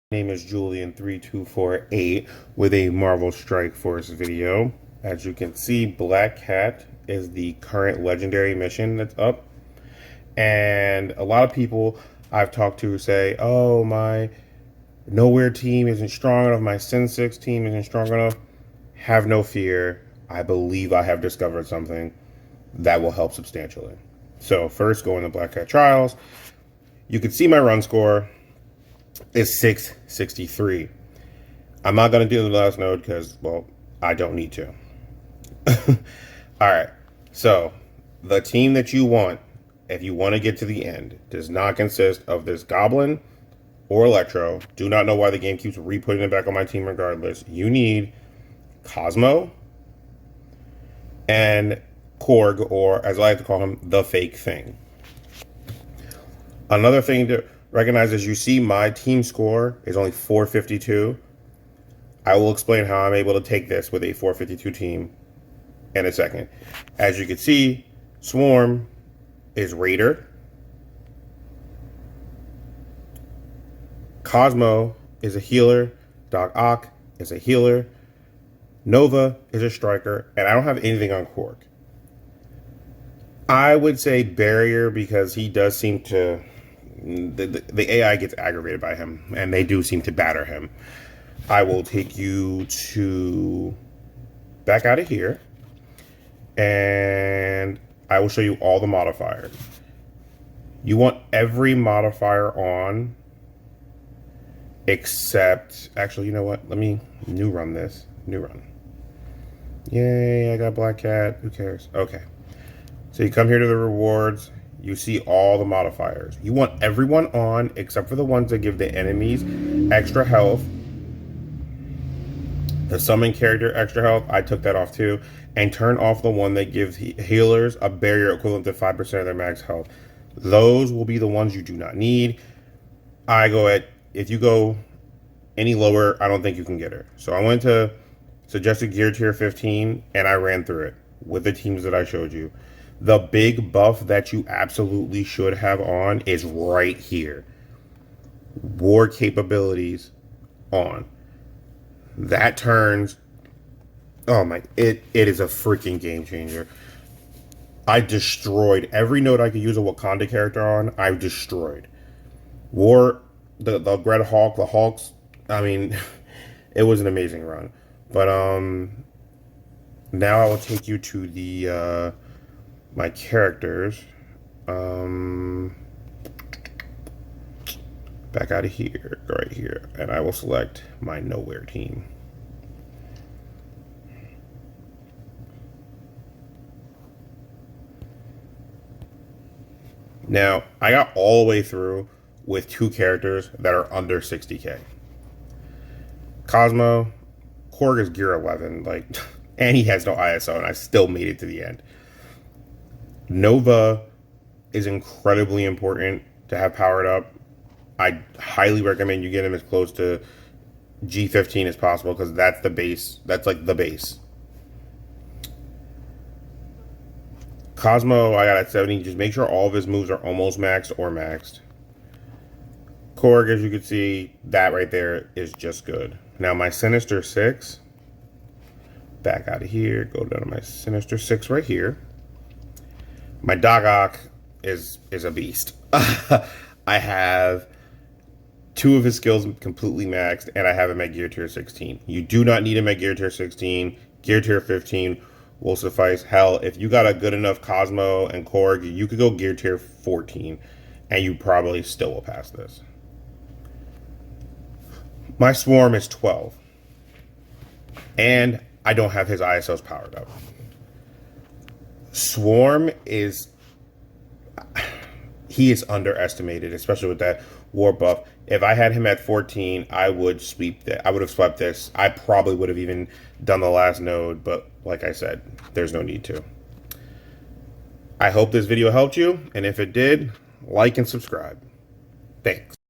Name is Julian3248 with a Marvel Strike Force video. As you can see, Black Cat is the current legendary mission that's up. And a lot of people I've talked to say, oh, my Nowhere team isn't strong enough, my Sin 6 team isn't strong enough. Have no fear. I believe I have discovered something that will help substantially. So first, go into Black Cat Trials. You can see my run score is 663. I'm not going to do the last node because, well, I don't need to. All right. So the team that you want, if you want to get to the end, does not consist of this Goblin or Electro. Do not know why the game keeps re-putting it back on my team regardless. You need Cosmo and Korg, or as I like to call him, the fake thing. Another thing to recognize is you see my team score is only 452. I will explain how I'm able to take this with a 452 team in a second. As you can see, Swarm is Raider. Cosmo is a healer. Doc Ock is a healer. Nova is a striker. And I don't have anything on Korg. I would say Barrier because he does seem to... The AI gets aggravated by him, and they do seem to batter him. I will take you to back out of here, and I will show you all the modifiers. You want every modifier on, except, actually, you know what? Let me new run this. New run. Yay, I got Black Cat. Who cares? Okay. So you come here to the rewards. You see all the modifiers. You want everyone on except for the ones that give the enemies extra health. The summon character extra health, I took that off too. And turn off the one that gives healers a barrier equivalent to 5% of their max health. Those will be the ones you do not need. If you go any lower, I don't think you can get her. So I went to suggested gear tier 15 and I ran through it with the teams that I showed you. The big buff that you absolutely should have on is right here. War capabilities on. That turns... Oh my... It is a freaking game changer. I destroyed every node I could use a Wakanda character on. I destroyed. War... The Red Hawk, the Hawks... I mean... It was an amazing run. But, now I will take you to the, my characters. Back out of here, right here, and I will select my Nowhere team. Now, I got all the way through with two characters that are under 60k. Cosmo, Korg is gear 11, like, and he has no ISO, and I still made it to the end. Nova is incredibly important to have powered up. I highly recommend you get him as close to G15 as possible because that's the base. That's like the base. Cosmo, I got at 70. Just make sure all of his moves are almost maxed or maxed. Korg, as you can see, that right there is just good. Now my Sinister 6. Back out of here. Go down to my Sinister 6 right here. My Doc Ock is a beast. I have two of his skills completely maxed, and I have him at Gear Tier 16. You do not need him at Gear Tier 16. Gear Tier 15 will suffice. Hell, if you got a good enough Cosmo and Korg, you could go Gear Tier 14, and you probably still will pass this. My Swarm is 12. And I don't have his ISOs powered up. Swarm is... He is underestimated, especially with that war buff. If I had him at 14, I would sweep that. I would have swept this. I probably would have even done the last node, but like I said, there's no need to. I hope this video helped you, and if it did, like and subscribe. Thanks.